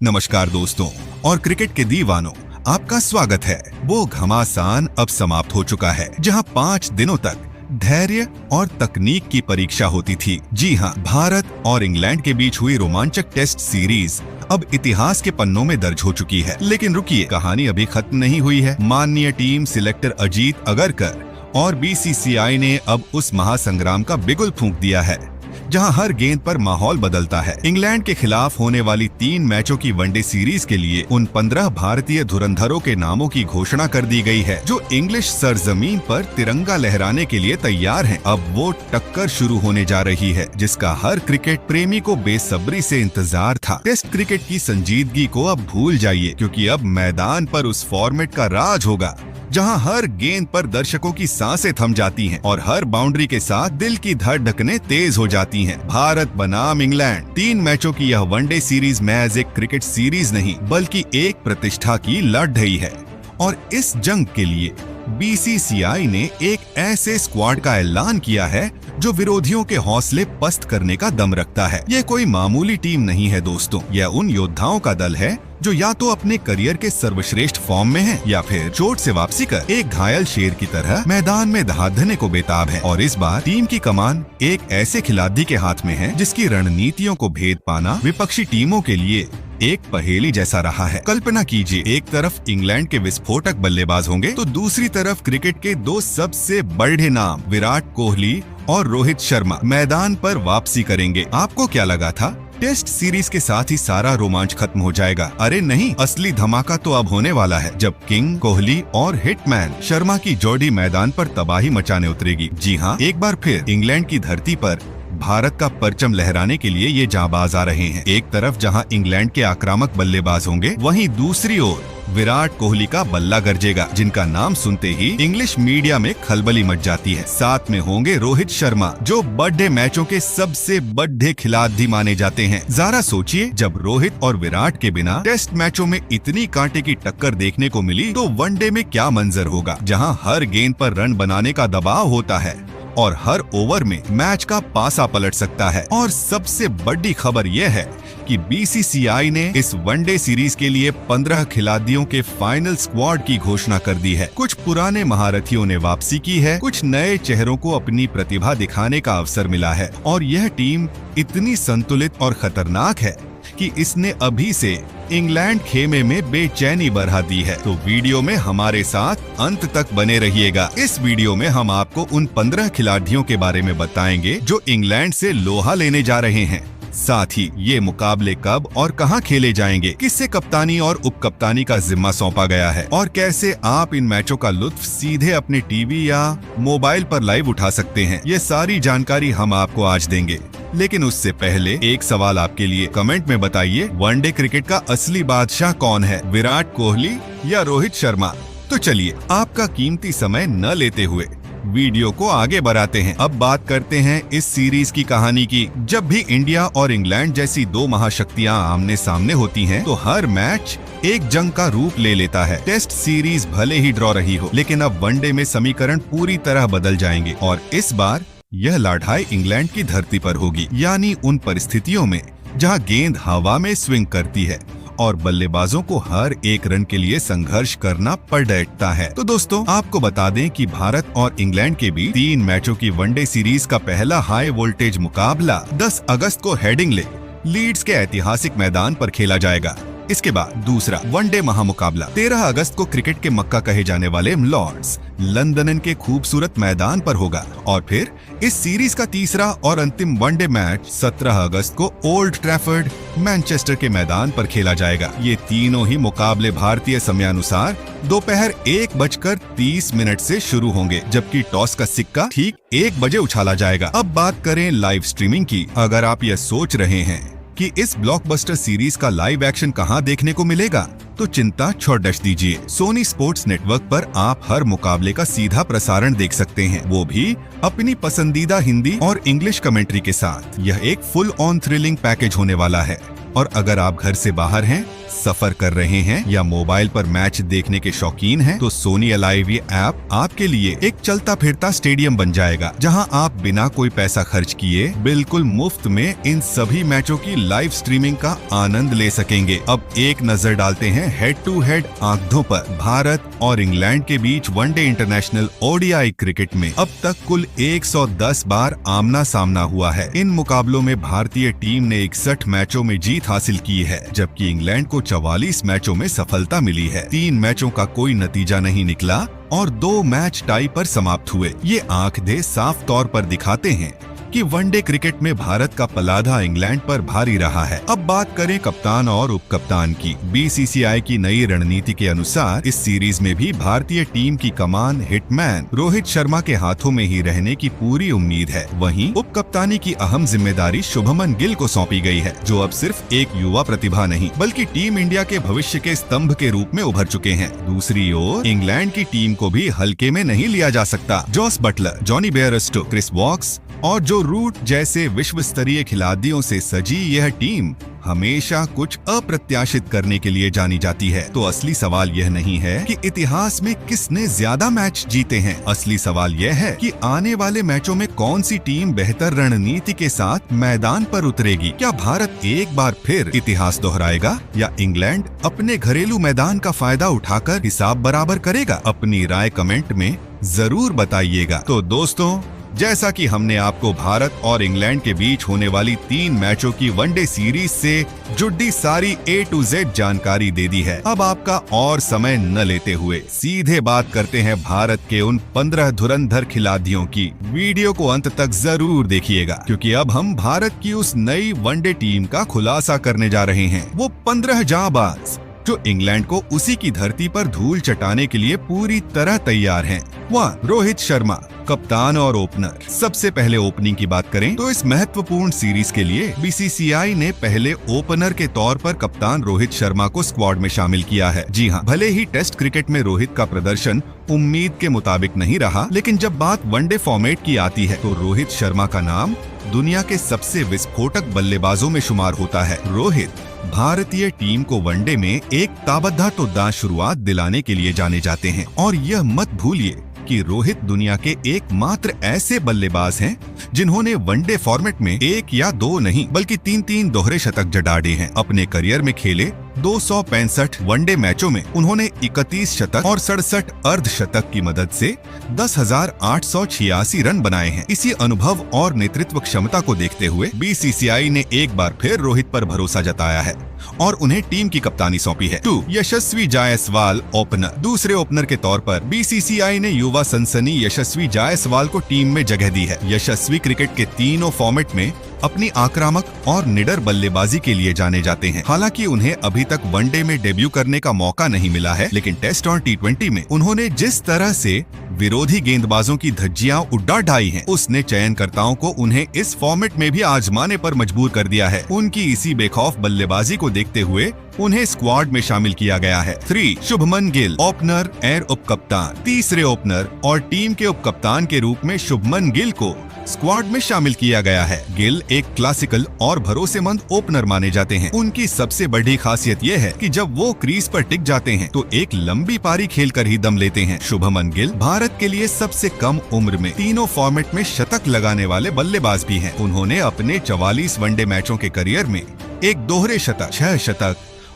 नमस्कार दोस्तों और क्रिकेट के दीवानों, आपका स्वागत है। वो घमासान अब समाप्त हो चुका है जहां 5 दिनों तक धैर्य और तकनीक की परीक्षा होती थी। जी हां, भारत और इंग्लैंड के बीच हुई रोमांचक टेस्ट सीरीज अब इतिहास के पन्नों में दर्ज हो चुकी है। लेकिन रुकिए, कहानी अभी खत्म नहीं हुई है। माननीय टीम सिलेक्टर अजीत अगरकर और बीसीसीआई ने अब उस महासंग्राम का बिगुल फूंक दिया है जहां हर गेंद पर माहौल बदलता है। इंग्लैंड के खिलाफ होने वाली 3 मैचों की वनडे सीरीज के लिए उन 15 भारतीय धुरंधरों के नामों की घोषणा कर दी गई है जो इंग्लिश सरजमीन पर तिरंगा लहराने के लिए तैयार हैं। अब वो टक्कर शुरू होने जा रही है जिसका हर क्रिकेट प्रेमी को बेसब्री से इंतजार था। टेस्ट क्रिकेट की संजीदगी को अब भूल जाइए, क्योंकि अब मैदान पर उस फॉर्मेट का राज होगा जहां हर गेंद पर दर्शकों की सांसें थम जाती हैं और हर बाउंड्री के साथ दिल की धड़कनें तेज हो जाती हैं। भारत बनाम इंग्लैंड 3 मैचों की यह वनडे सीरीज महज एक क्रिकेट सीरीज नहीं बल्कि एक प्रतिष्ठा की लड़ाई है। और इस जंग के लिए बीसीसीआई ने एक ऐसे स्क्वाड का ऐलान किया है जो विरोधियों के हौसले पस्त करने का दम रखता है। ये कोई मामूली टीम नहीं है दोस्तों, यह उन योद्धाओं का दल है जो या तो अपने करियर के सर्वश्रेष्ठ फॉर्म में है या फिर चोट से वापसी कर एक घायल शेर की तरह मैदान में दहाड़ने को बेताब है। और इस बार टीम की कमान एक ऐसे खिलाड़ी के हाथ में है जिसकी रणनीतियों को भेद पाना विपक्षी टीमों के लिए एक पहेली जैसा रहा है। कल्पना कीजिए, एक तरफ इंग्लैंड के विस्फोटक बल्लेबाज होंगे तो दूसरी तरफ क्रिकेट के 2 सबसे बड़े नाम विराट कोहली और रोहित शर्मा मैदान पर वापसी करेंगे। आपको क्या लगा था टेस्ट सीरीज के साथ ही सारा रोमांच खत्म हो जाएगा? अरे नहीं, असली धमाका तो अब होने वाला है जब किंग कोहली और हिटमैन शर्मा की जोड़ी मैदान पर तबाही मचाने उतरेगी। जी हाँ, एक बार फिर इंग्लैंड की धरती पर भारत का परचम लहराने के लिए ये जांबाज आ रहे हैं। एक तरफ जहां इंग्लैंड के आक्रामक बल्लेबाज होंगे, वहीं दूसरी ओर विराट कोहली का बल्ला गरजेगा जिनका नाम सुनते ही इंग्लिश मीडिया में खलबली मच जाती है। साथ में होंगे रोहित शर्मा जो बड़े मैचों के सबसे बड़े खिलाड़ी माने जाते हैं। जरा सोचिए, जब रोहित और विराट के बिना टेस्ट मैचों में इतनी कांटे की टक्कर देखने को मिली तो वनडे में क्या मंजर होगा, जहां हर गेंद पर रन बनाने का दबाव होता है और हर ओवर में मैच का पासा पलट सकता है। और सबसे बड़ी खबर यह है कि बीसीसीआई ने इस वनडे सीरीज के लिए 15 खिलाड़ियों के फाइनल स्क्वाड की घोषणा कर दी है। कुछ पुराने महारथियों ने वापसी की है, कुछ नए चेहरों को अपनी प्रतिभा दिखाने का अवसर मिला है। और यह टीम इतनी संतुलित और खतरनाक है कि इसने अभी से इंग्लैंड खेमे में बेचैनी बढ़ा दी है। तो वीडियो में हमारे साथ अंत तक बने रहिएगा। इस वीडियो में हम आपको उन 15 खिलाड़ियों के बारे में बताएंगे जो इंग्लैंड से लोहा लेने जा रहे हैं। साथ ही ये मुकाबले कब और कहां खेले जाएंगे, किससे कप्तानी और उप कप्तानी का जिम्मा सौंपा गया है और कैसे आप इन मैचों का लुत्फ सीधे अपने टीवी या मोबाइल पर लाइव उठा सकते हैं, ये सारी जानकारी हम आपको आज देंगे। लेकिन उससे पहले एक सवाल आपके लिए, कमेंट में बताइए, वनडे क्रिकेट का असली बादशाह कौन है, विराट कोहली या रोहित शर्मा? तो चलिए आपका कीमती समय न लेते हुए वीडियो को आगे बढ़ाते हैं। अब बात करते हैं इस सीरीज की कहानी की। जब भी इंडिया और इंग्लैंड जैसी 2 महाशक्तियां आमने सामने होती हैं, तो हर मैच एक जंग का रूप ले लेता है। टेस्ट सीरीज भले ही ड्रॉ रही हो, लेकिन अब वनडे में समीकरण पूरी तरह बदल जाएंगे और इस बार यह लड़ाई इंग्लैंड की धरती पर होगी, यानी उन परिस्थितियों में जहां गेंद हवा में स्विंग करती है और बल्लेबाजों को हर एक रन के लिए संघर्ष करना पड़ता है। तो दोस्तों, आपको बता दें कि भारत और इंग्लैंड के बीच 3 मैचों की वनडे सीरीज का पहला हाई वोल्टेज मुकाबला 10 अगस्त को हेडिंग्ले, लीड्स के ऐतिहासिक मैदान पर खेला जाएगा। इसके बाद दूसरा वनडे महामुकाबला 13 अगस्त को क्रिकेट के मक्का कहे जाने वाले लॉर्ड्स, लंदन के खूबसूरत मैदान पर होगा। और फिर इस सीरीज का तीसरा और अंतिम वनडे मैच 17 अगस्त को ओल्ड ट्रैफर्ड, मैनचेस्टर के मैदान पर खेला जाएगा। ये तीनों ही मुकाबले भारतीय समयानुसार दोपहर 1:30 से शुरू होंगे, जबकि टॉस का सिक्का ठीक 1 बजे उछाला जाएगा। अब बात करें लाइव स्ट्रीमिंग की। अगर आप यह सोच रहे हैं कि इस ब्लॉकबस्टर सीरीज का लाइव एक्शन कहां देखने को मिलेगा, तो चिंता छोड़ दीजिए। सोनी स्पोर्ट्स नेटवर्क पर आप हर मुकाबले का सीधा प्रसारण देख सकते हैं, वो भी अपनी पसंदीदा हिंदी और इंग्लिश कमेंट्री के साथ। यह एक फुल ऑन थ्रिलिंग पैकेज होने वाला है। और अगर आप घर से बाहर हैं, सफर कर रहे हैं या मोबाइल पर मैच देखने के शौकीन हैं, तो सोनी अलाइव ये ऐप आपके लिए एक चलता फिरता स्टेडियम बन जाएगा, जहां आप बिना कोई पैसा खर्च किए बिल्कुल मुफ्त में इन सभी मैचों की लाइव स्ट्रीमिंग का आनंद ले सकेंगे। अब एक नजर डालते हैं हेड टू हेड आंकड़ों पर। भारत और इंग्लैंड के बीच वनडे इंटरनेशनल ओडीआई क्रिकेट में अब तक कुल 110 बार आमना सामना हुआ है। इन मुकाबलों में भारतीय टीम ने 61 मैचों में जीत हासिल की है, जबकि इंग्लैंड को 44 मैचों में सफलता मिली है। 3 मैचों का कोई नतीजा नहीं निकला और 2 मैच टाई पर समाप्त हुए। ये आंकड़े साफ तौर पर दिखाते हैं कि वनडे क्रिकेट में भारत का पलाधा इंग्लैंड पर भारी रहा है। अब बात करें कप्तान और उप कप्तान की। बीसीसीआई की नई रणनीति के अनुसार इस सीरीज में भी भारतीय टीम की कमान हिटमैन रोहित शर्मा के हाथों में ही रहने की पूरी उम्मीद है। वहीं उप कप्तानी की अहम जिम्मेदारी शुभमन गिल को सौंपी गई है, जो अब सिर्फ एक युवा प्रतिभा नहीं बल्कि टीम इंडिया के भविष्य के स्तंभ के रूप में उभर चुके हैं। दूसरी ओर इंग्लैंड की टीम को भी हल्के में नहीं लिया जा सकता। Jos Buttler, Jonny Bairstow, Chris Woakes और जो रूट जैसे विश्व स्तरीय खिलाड़ियों से सजी यह टीम हमेशा कुछ अप्रत्याशित करने के लिए जानी जाती है। तो असली सवाल यह नहीं है कि इतिहास में किसने ज्यादा मैच जीते हैं। असली सवाल यह है कि आने वाले मैचों में कौन सी टीम बेहतर रणनीति के साथ मैदान पर उतरेगी। क्या भारत एक बार फिर इतिहास दोहराएगा या इंग्लैंड अपने घरेलू मैदान का फायदा उठाकर हिसाब बराबर करेगा? अपनी राय कमेंट में जरूर बताइएगा। तो दोस्तों, जैसा कि हमने आपको भारत और इंग्लैंड के बीच होने वाली 3 मैचों की वनडे सीरीज से जुड़ी सारी A to Z जानकारी दे दी है, अब आपका और समय न लेते हुए सीधे बात करते हैं भारत के उन 15 धुरंधर खिलाड़ियों की। वीडियो को अंत तक जरूर देखिएगा, क्योंकि अब हम भारत की उस नई वनडे टीम का खुलासा करने जा रहे हैं। वो 15 जांबाज जो इंग्लैंड को उसी की धरती पर धूल चटाने के लिए पूरी तरह तैयार हैं। 1. रोहित शर्मा, कप्तान और ओपनर। सबसे पहले ओपनिंग की बात करें तो इस महत्वपूर्ण सीरीज के लिए बीसीसीआई ने पहले ओपनर के तौर पर कप्तान रोहित शर्मा को स्क्वाड में शामिल किया है। जी हां, भले ही टेस्ट क्रिकेट में रोहित का प्रदर्शन उम्मीद के मुताबिक नहीं रहा, लेकिन जब बात वनडे फॉर्मेट की आती है तो रोहित शर्मा का नाम दुनिया के सबसे विस्फोटक बल्लेबाजों में शुमार होता है। रोहित भारतीय टीम को वनडे में एक ताबड़तोड़ शुरुआत दिलाने के लिए जाने जाते हैं, और यह मत भूलिए कि रोहित दुनिया के एकमात्र ऐसे बल्लेबाज हैं जिन्होंने वनडे फॉर्मेट में 1 या 2 नहीं बल्कि 3 दोहरे शतक जड़ाड़े हैं। अपने करियर में खेले 265 वनडे मैचों में उन्होंने 31 शतक और 67 अर्धशतक की मदद से 10,886 रन बनाए हैं। इसी अनुभव और नेतृत्व क्षमता को देखते हुए बीसीसीआई ने एक बार फिर रोहित पर भरोसा जताया है और उन्हें टीम की कप्तानी सौंपी है। 2. यशस्वी जायसवाल, ओपनर। दूसरे ओपनर के तौर पर बीसीसीआई ने युवा सनसनी यशस्वी जायसवाल को टीम में जगह दी है। यशस्वी क्रिकेट के तीनों फॉर्मेट में अपनी आक्रामक और निडर बल्लेबाजी के लिए जाने जाते हैं। हालांकि उन्हें अभी तक वनडे में डेब्यू करने का मौका नहीं मिला है, लेकिन टेस्ट और T20 में उन्होंने जिस तरह से विरोधी गेंदबाजों की धज्जियां उड़ा ढाई हैं, उसने चयनकर्ताओं को उन्हें इस फॉर्मेट में भी आजमाने पर मजबूर कर दिया है। उनकी इसी बेखौफ बल्लेबाजी को देखते हुए उन्हें स्क्वाड में शामिल किया गया है। 3. शुभमन गिल, ओपनर एयर उप कप्तान। तीसरे ओपनर और टीम के उप कप्तान के रूप में शुभमन गिल को स्क्वाड में शामिल किया गया है। गिल एक क्लासिकल और भरोसेमंद ओपनर माने जाते हैं। उनकी सबसे बड़ी खासियत यह है कि जब वो क्रीज पर टिक जाते हैं तो एक लंबी पारी खेलकर ही दम लेते हैं। शुभमन गिल भारत के लिए सबसे कम उम्र में तीनों फॉर्मेट में शतक लगाने वाले बल्लेबाज भी हैं। उन्होंने अपने 44 वनडे मैचों के करियर में एक दोहरे शतक, 6 शतक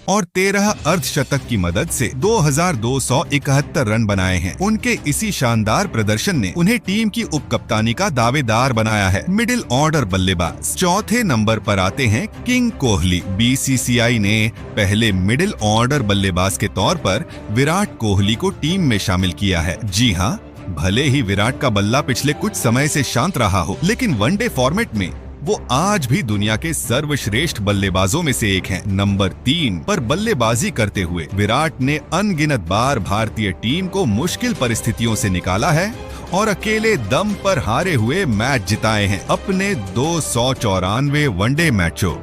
और 13 अर्धशतक की मदद से 2,271 रन बनाए हैं। उनके इसी शानदार प्रदर्शन ने उन्हें टीम की उपकप्तानी का दावेदार बनाया है। मिडिल ऑर्डर बल्लेबाज। चौथे नंबर पर आते हैं किंग कोहली। बीसीसीआई ने पहले मिडिल ऑर्डर बल्लेबाज के तौर पर विराट कोहली को टीम में शामिल किया है। जी हाँ, भले ही विराट का बल्ला पिछले कुछ समय से शांत रहा हो, लेकिन वनडे फॉर्मेट में वो आज भी दुनिया के सर्वश्रेष्ठ बल्लेबाजों में से एक हैं। नंबर 3 पर बल्लेबाजी करते हुए विराट ने अनगिनत बार भारतीय टीम को मुश्किल परिस्थितियों से निकाला है और अकेले दम पर हारे हुए मैच जिताए हैं। अपने 294 वनडे मैचों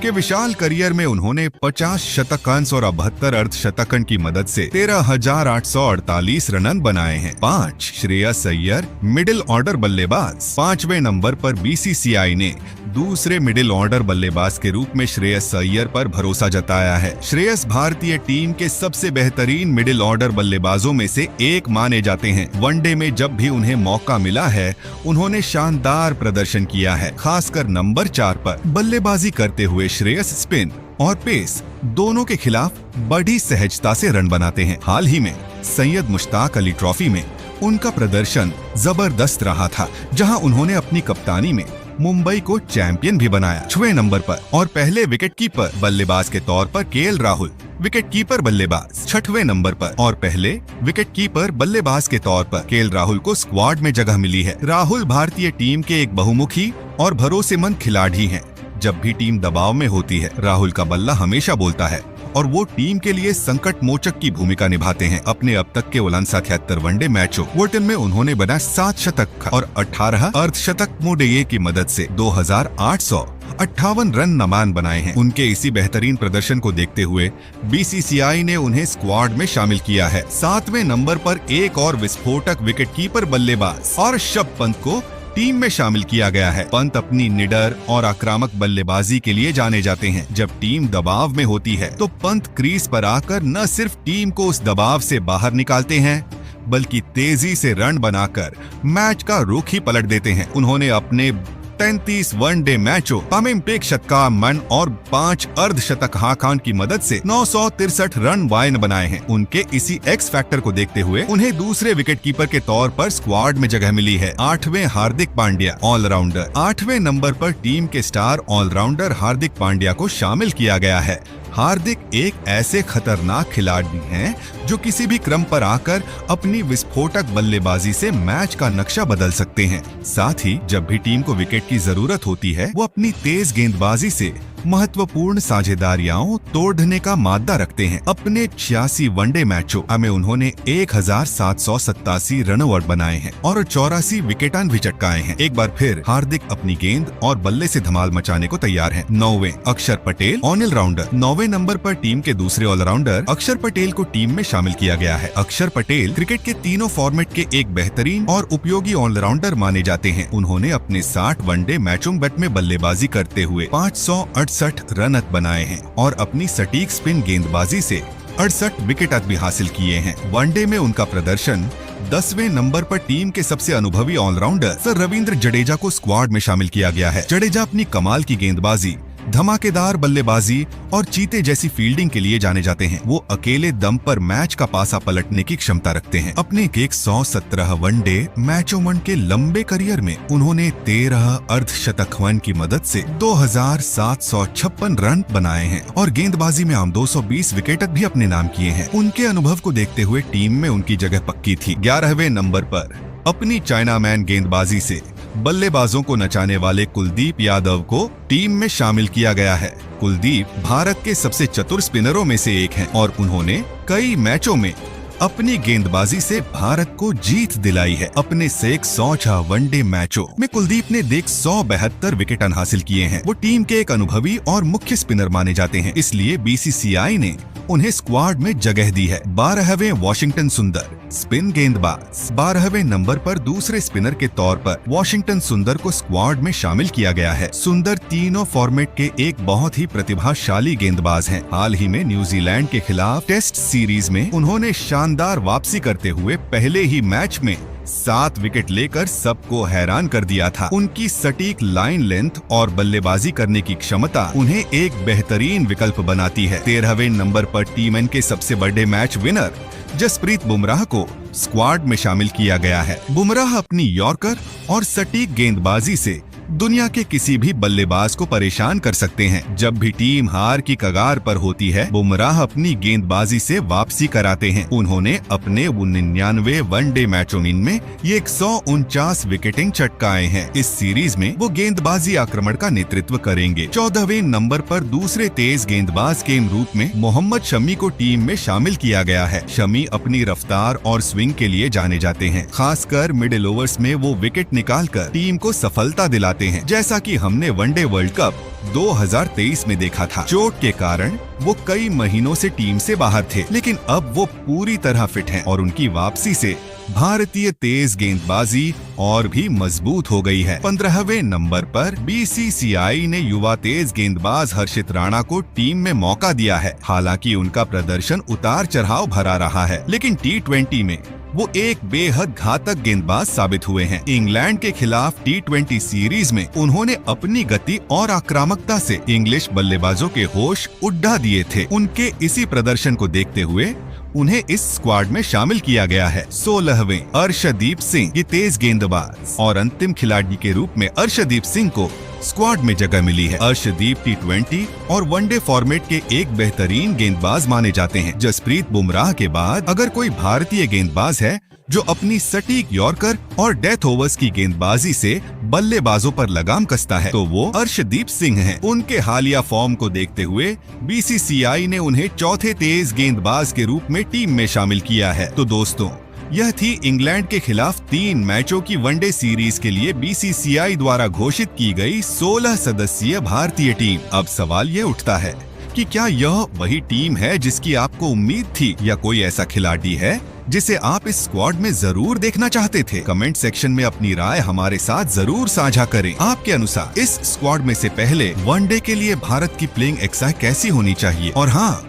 के विशाल करियर में उन्होंने 50 शतक अंश और 72 अर्धशतकन की मदद से 13,848 रन बनाए हैं। 5 श्रेयस अय्यर मिडिल ऑर्डर बल्लेबाज। 5वें नंबर पर बीसीसीआई ने दूसरे मिडिल ऑर्डर बल्लेबाज के रूप में श्रेयस अय्यर पर भरोसा जताया है। श्रेयस भारतीय टीम के सबसे बेहतरीन मिडिल ऑर्डर बल्लेबाजों में से एक माने जाते हैं। वनडे में जब भी उन्हें मौका मिला है उन्होंने शानदार प्रदर्शन किया है। खासकर नंबर 4 पर बल्लेबाजी करते हुए श्रेयस स्पिन और पेस दोनों के खिलाफ बड़ी सहजता से रन बनाते हैं। हाल ही में सैयद मुश्ताक अली ट्रॉफी में उनका प्रदर्शन जबरदस्त रहा था, जहां उन्होंने अपनी कप्तानी में मुंबई को चैंपियन भी बनाया। 6वें नंबर पर और पहले विकेटकीपर बल्लेबाज के तौर पर केएल राहुल विकेटकीपर बल्लेबाज। 6वें नंबर पर और पहले विकेटकीपर बल्लेबाज के तौर पर केएल राहुल को स्क्वाड में जगह मिली है। राहुल भारतीय टीम के एक बहुमुखी और भरोसेमंद खिलाड़ी हैं। जब भी टीम दबाव में होती है राहुल का बल्ला हमेशा बोलता है और वो टीम के लिए संकट मोचक की भूमिका निभाते हैं। अपने अब तक के 73 वनडे मैचों वोटन में उन्होंने बनाए 7 शतक और 18 अर्धशतक मोडे की मदद से 2,858 रन नमान बनाए हैं। उनके इसी बेहतरीन प्रदर्शन को देखते हुए बीसीसीआई ने उन्हें स्क्वाड में शामिल किया है। 7वें नंबर पर एक और विस्फोटक विकेटकीपर बल्लेबाज और ऋषभ पंत को टीम में शामिल किया गया है। पंत अपनी निडर और आक्रामक बल्लेबाजी के लिए जाने जाते हैं। जब टीम दबाव में होती है तो पंत क्रीज पर आकर न सिर्फ टीम को उस दबाव से बाहर निकालते हैं बल्कि तेजी से रन बनाकर मैच का रुख ही पलट देते हैं। उन्होंने अपने 33 वनडे मैचों तमिम शतका मन और 5 अर्धशतक हाकान की मदद से 963 रन वाइन बनाए हैं। उनके इसी एक्स फैक्टर को देखते हुए उन्हें दूसरे विकेटकीपर के तौर पर स्क्वाड में जगह मिली है। 8वें हार्दिक पांड्या ऑलराउंडर। 8वें नंबर पर टीम के स्टार ऑलराउंडर हार्दिक पांड्या को शामिल किया गया है। हार्दिक एक ऐसे खतरनाक खिलाड़ी हैं जो किसी भी क्रम पर आकर अपनी विस्फोटक बल्लेबाजी से मैच का नक्शा बदल सकते हैं। साथ ही जब भी टीम को विकेट की जरूरत होती है वो अपनी तेज गेंदबाजी से महत्वपूर्ण साझेदारियां तोड़ने का मादा रखते हैं। अपने 86 वनडे मैचों में उन्होंने 1,787 रन आउट बनाए हैं और 84 विकेटान भी चटकाए हैं। एक बार फिर हार्दिक अपनी गेंद और बल्ले से धमाल मचाने को तैयार हैं। 9वें अक्षर पटेल ऑलराउंडर। 9वें नंबर पर टीम के दूसरे ऑलराउंडर अक्षर पटेल को टीम में शामिल किया गया है। अक्षर पटेल क्रिकेट के तीनों फॉर्मेट के एक बेहतरीन और उपयोगी ऑलराउंडर माने जाते हैं। उन्होंने अपने 60 वनडे मैचों में बल्लेबाजी करते हुए 568 रन बनाए हैं और अपनी सटीक स्पिन गेंदबाजी से 68 विकेट भी हासिल किए हैं। वनडे में उनका प्रदर्शन 10वें नंबर पर टीम के सबसे अनुभवी ऑलराउंडर सर रविंद्र जडेजा को स्क्वाड में शामिल किया गया है। जडेजा अपनी कमाल की गेंदबाजी, धमाकेदार बल्लेबाजी और चीते जैसी फील्डिंग के लिए जाने जाते हैं। वो अकेले दम पर मैच का पासा पलटने की क्षमता रखते हैं। अपने 117 वनडे मैचों के लंबे करियर में उन्होंने 13 अर्धशतक की मदद से 2,756 रन बनाए हैं और गेंदबाजी में आम 220 विकेट भी अपने नाम किए हैं। उनके अनुभव को देखते हुए टीम में उनकी जगह पक्की थी। 11वें नंबर पर अपनी चाइनामैन गेंदबाजी से बल्लेबाजों को नचाने वाले कुलदीप यादव को टीम में शामिल किया गया है। कुलदीप भारत के सबसे चतुर स्पिनरों में से एक हैं और उन्होंने कई मैचों में अपनी गेंदबाजी से भारत को जीत दिलाई है। अपने 106 वनडे मैचों में कुलदीप ने 172 विकेट हासिल किए हैं। वो टीम के एक अनुभवी और मुख्य स्पिनर माने जाते हैं, इसलिए बीसीसीआई ने उन्हें स्क्वाड में जगह दी है। 12वें वॉशिंगटन सुंदर स्पिन गेंदबाज। 12वें नंबर पर दूसरे स्पिनर के तौर पर वॉशिंगटन सुंदर को स्क्वाड में शामिल किया गया है। सुंदर तीनों फॉर्मेट के एक बहुत ही प्रतिभाशाली गेंदबाज हैं। हाल ही में न्यूजीलैंड के खिलाफ टेस्ट सीरीज में उन्होंने शानदार वापसी करते हुए पहले ही मैच में 7 विकेट लेकर सबको हैरान कर दिया था। उनकी सटीक लाइन लेंथ और बल्लेबाजी करने की क्षमता उन्हें एक बेहतरीन विकल्प बनाती है। 13वें नंबर पर टीम के सबसे बड़े मैच विनर जसप्रीत बुमराह को स्क्वाड में शामिल किया गया है। बुमराह अपनी यॉर्कर और सटीक गेंदबाजी से दुनिया के किसी भी बल्लेबाज को परेशान कर सकते हैं। जब भी टीम हार की कगार पर होती है, बुमराह अपनी गेंदबाजी से वापसी कराते हैं। उन्होंने अपने 99 वनडे मैचों में 149 विकेटिंग चटकाए हैं। इस सीरीज में वो गेंदबाजी आक्रमण का नेतृत्व करेंगे। 14वें नंबर पर दूसरे तेज गेंदबाज के रूप में मोहम्मद शमी को टीम में शामिल किया गया है। शमी अपनी रफ्तार और स्विंग के लिए जाने जाते हैं। खासकर मिडिल ओवर्स में वो विकेट निकालकर टीम को सफलता दिलाते हैं। जैसा कि हमने वनडे वर्ल्ड कप 2023 में देखा था। चोट के कारण वो कई महीनों से टीम से बाहर थे, लेकिन अब वो पूरी तरह फिट हैं और उनकी वापसी से भारतीय तेज गेंदबाजी और भी मजबूत हो गई है। 15वें नंबर पर बीसीसीआई ने युवा तेज गेंदबाज हर्षित राणा को टीम में मौका दिया है। हालांकि उनका प्रदर्शन उतार चढ़ाव भरा रहा है, लेकिन T20 में वो एक बेहद घातक गेंदबाज साबित हुए हैं। इंग्लैंड के खिलाफ T20 सीरीज में उन्होंने अपनी गति और आक्रामकता से इंग्लिश बल्लेबाजों के होश उड़ा दिए थे। उनके इसी प्रदर्शन को देखते हुए उन्हें इस स्क्वाड में शामिल किया गया है। 16वें अर्शदीप सिंह, ये तेज गेंदबाज और अंतिम खिलाड़ी के रूप में अर्शदीप सिंह को स्क्वाड में जगह मिली है। अर्शदीप T20 और वनडे फॉर्मेट के एक बेहतरीन गेंदबाज माने जाते हैं। जसप्रीत बुमराह के बाद अगर कोई भारतीय गेंदबाज है जो अपनी सटीक यॉर्कर और डेथ ओवर्स की गेंदबाजी से बल्लेबाजों पर लगाम कसता है, तो वो अर्शदीप सिंह हैं। उनके हालिया फॉर्म को देखते हुए बीसीसीआई ने उन्हें चौथे तेज गेंदबाज के रूप में टीम में शामिल किया है। तो दोस्तों, यह थी इंग्लैंड के खिलाफ 3 मैचों की वनडे सीरीज के लिए बीसीसीआई द्वारा घोषित की गई 16 सदस्यीय भारतीय टीम। अब सवाल ये उठता है कि क्या यह वही टीम है जिसकी आपको उम्मीद थी, या कोई ऐसा खिलाड़ी है जिसे आप इस स्क्वाड में जरूर देखना चाहते थे? कमेंट सेक्शन में अपनी राय हमारे साथ जरूर साझा करें। आपके अनुसार इस स्क्वाड में से पहले वनडे के लिए भारत की प्लेइंग एक्साई कैसी होनी चाहिए? और हाँ,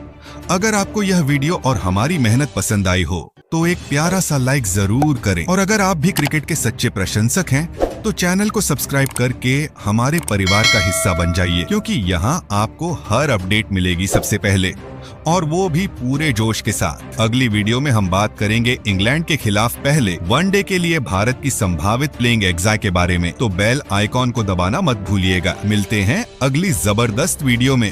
अगर आपको यह वीडियो और हमारी मेहनत पसंद आई हो तो एक प्यारा सा लाइक जरूर करें। और अगर आप भी क्रिकेट के सच्चे प्रशंसक हैं तो चैनल को सब्सक्राइब करके हमारे परिवार का हिस्सा बन जाइए, क्योंकि यहाँ आपको हर अपडेट मिलेगी सबसे पहले, और वो भी पूरे जोश के साथ। अगली वीडियो में हम बात करेंगे इंग्लैंड के खिलाफ पहले वनडे के लिए भारत की संभावित प्लेइंग एक्साई के बारे में। तो बेल आइकॉन को दबाना मत भूलिएगा। मिलते हैं अगली जबरदस्त वीडियो में।